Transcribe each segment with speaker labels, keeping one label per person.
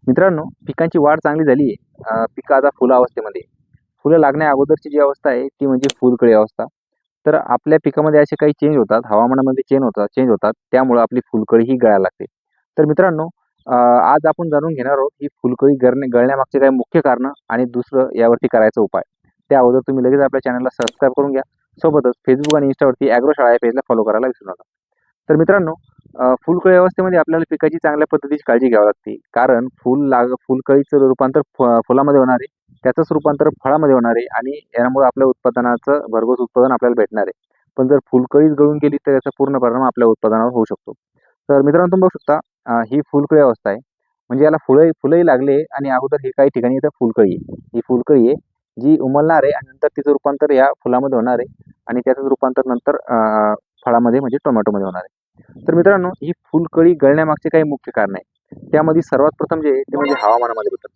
Speaker 1: मित्रांनो, पिकांची वाढ चांगली झाली आहे. पिकं आता फुलावस्थेमध्ये. फुलं लागण्या अगोदरची जी अवस्था आहे ती म्हणजे फुलकळी अवस्था. तर आपल्या पिकामध्ये असे काही चेंज होतात, हवामानामध्ये चेंज होतात. त्यामुळं आपली फुलकळी ही गळायला लागते. तर मित्रांनो, आज आपण जाणून घेणार आहोत ही फुलकळी गळण्यामागचे काही मुख्य कारणं आणि दुसरं यावरती करायचा उपाय. त्या अगोदर तुम्ही लगेच आपल्या चॅनलला सबस्क्राईब करून घ्या. सोबतच Facebook आणि Instaवरती ॲग्रोशाळा या पेजला फॉलो करायला विसरू नका. तर मित्रांनो, फुलकळी अवस्थेमध्ये आपल्याला पिकाची चांगल्या पद्धतीची काळजी घ्यावी लागते. कारण फुलकळीचं रूपांतर फुलामध्ये होणार आहे. त्याचंच रूपांतर फळामध्ये होणार आहे आणि यामुळे आपल्या उत्पादनाचं भरघोस उत्पादन आपल्याला भेटणार आहे. पण जर फुलकळीच गळून गेली तर याचा पूर्ण परिणाम आपल्या उत्पादनावर होऊ शकतो. तर मित्रांनो, तुम्ही बघू शकता, ही फुलकळी अवस्था आहे. म्हणजे याला फुलंही लागले आणि अगोदर हे काही ठिकाणी इथं फुलकळी आहे. ही फुलकळी आहे जी उमलणार आहे आणि नंतर तिचं रूपांतर या फुलामध्ये होणार आहे आणि त्याचंच रूपांतर नंतर फळामध्ये म्हणजे टोमॅटोमध्ये होणार आहे. तर मित्रांनो, ही फुलकळी गळण्यामागचे काही मुख्य कारण आहे. त्यामध्ये सर्वात प्रथम जे आहे ते म्हणजे हवामानामध्ये बदल.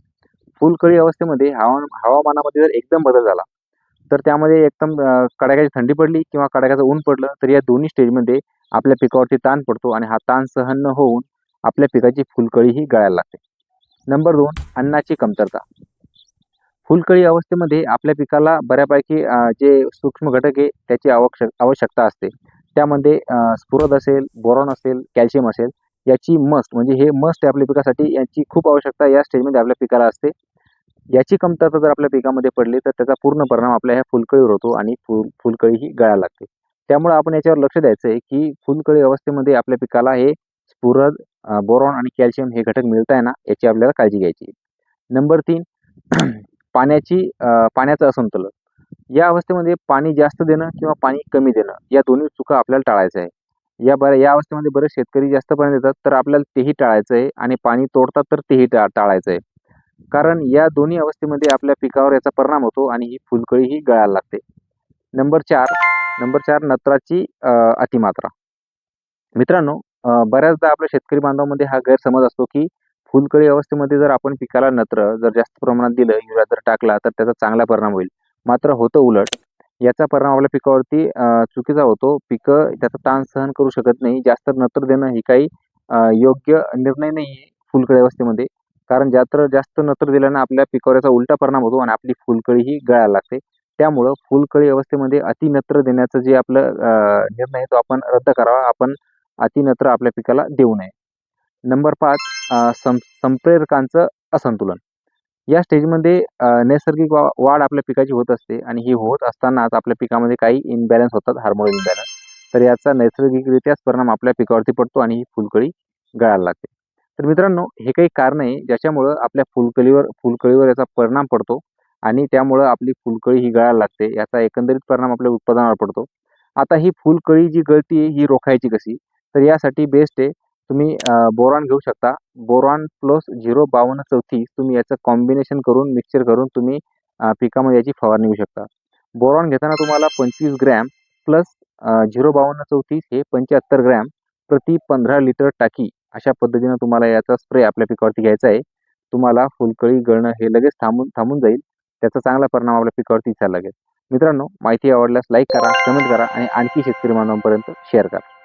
Speaker 1: फुलकळी अवस्थेमध्ये हवामानामध्ये जर एकदम बदल झाला, तर त्यामध्ये एकदम कडाक्याची थंडी पडली किंवा कडाक्याचं ऊन पडलं, तर या दोन्ही स्टेजमध्ये आपल्या पिकावरती ताण पडतो आणि हा ताण सहन न होऊन आपल्या पिकाची फुलकळी ही गळायला लागते. नंबर 2, अन्नाची कमतरता. फुलकळी अवस्थेमध्ये आपल्या पिकाला बऱ्यापैकी जे सूक्ष्म घटक आहे त्याची आवश्यकता असते. त्यामध्ये स्फुरद असेल, बोरॉन असेल, कॅल्शियम असेल, याची मस्ट म्हणजे हे मस्ट आहे आपल्या पिकासाठी. याची खूप आवश्यकता या स्टेजमध्ये आपल्या पिकाला असते. याची कमतरता जर आपल्या पिकामध्ये पडली तर त्याचा पूर्ण परिणाम आपल्या ह्या फुलकळीवर होतो आणि फुलकळी ही गळायला लागते. त्यामुळे आपण याच्यावर लक्ष द्यायचं आहे, की फुलकळी अवस्थेमध्ये आपल्या पिकाला हे स्फुरद, बोरॉन आणि कॅल्शियम हे घटक मिळताय ना, याची आपल्याला काळजी घ्यायची आहे. नंबर 3, पाण्याचं असंतुलन. या अवस्थेमध्ये पाणी जास्त देणं किंवा पाणी कमी देणं या दोन्ही चुका आपल्याला टाळायच्या आहे. या अवस्थेमध्ये बरेच शेतकरी जास्त पाणी देतात, तर आपल्याला तेही टाळायचं आहे आणि पाणी तोडतात तर तेही टाळायचं आहे. कारण या दोन्ही अवस्थेमध्ये आपल्या पिकावर याचा परिणाम होतो आणि ही फुलकळी ही गळायला लागते. Number 4 number 4 नत्राची अतिमात्रा. मित्रांनो, बऱ्याचदा आपल्या शेतकरी बांधवामध्ये हा गैरसमज असतो, की फुलकळी अवस्थेमध्ये जर आपण पिकाला नत्र जर जास्त प्रमाणात दिलं, युरिया जर टाकला, तर त्याचा चांगला परिणाम होईल. मात्र होतं उलट. याचा परिणाम आपल्या पिकावरती चुकीचा होतो. पिकं त्याचा ताण सहन करू शकत नाही. जास्त नत्र देणं ही काही योग्य निर्णय नाही आहे फुलकळी अवस्थेमध्ये. कारण जास्त नत्र दिल्यानं आपल्या पिकावर याचा उलटा परिणाम होतो आणि आपली फुलकळी ही गळायला लागते. त्यामुळं फुलकळी अवस्थेमध्ये अतिनत्र देण्याचं जे आपलं निर्णय आहे तो आपण रद्द करावा. आपण अतिनत्र आपल्या पिकाला देऊ नये. नंबर 5, संप्रेरकांचं असंतुलन. या स्टेजमध्ये नैसर्गिक वाढ आपल्या पिकाची होत असते आणि ही होत असतानाच आपल्या पिकामध्ये काही इम्बॅलन्स होतात, हार्मोन इम्बॅलन्स. तर याचा नैसर्गिकरित्याच परिणाम आपल्या पिकावरती पडतो आणि ही फुलकळी गळायला लागते. तर मित्रांनो, हे काही कारण आहे ज्याच्यामुळं आपल्या फुलकळीवर याचा परिणाम पडतो आणि त्यामुळं आपली फुलकळी ही गळायला लागते. याचा एकंदरीत परिणाम आपल्या उत्पादनावर पडतो. आता ही फुलकळी जी गळती ही रोखायची कशी? तर यासाठी बेस्ट आहे, तुम्ही बोरॉन घेऊ शकता. बोरॉन प्लस 05234 तुम्ही याचं कॉम्बिनेशन करून, मिक्सचर करून तुम्ही पिकामध्ये याची फवारणी घेऊ शकता. बोरॉन घेताना तुम्हाला 25 ग्रॅम प्लस 05234 हे 75 ग्रॅम प्रति 15 लिटर टाकी अशा पद्धतीनं तुम्हाला याचा स्प्रे आपल्या पिकावरती घ्यायचा आहे. तुम्हाला फुलकळी गळणं हे लगेच थांबून जाईल. त्याचा चांगला परिणाम आपल्या पिकावरती दिसायला लागेल. मित्रांनो, माहिती आवडल्यास लाईक करा, कमेंट करा आणि आणखी शेतकरी बांधवांपर्यंत शेअर करा.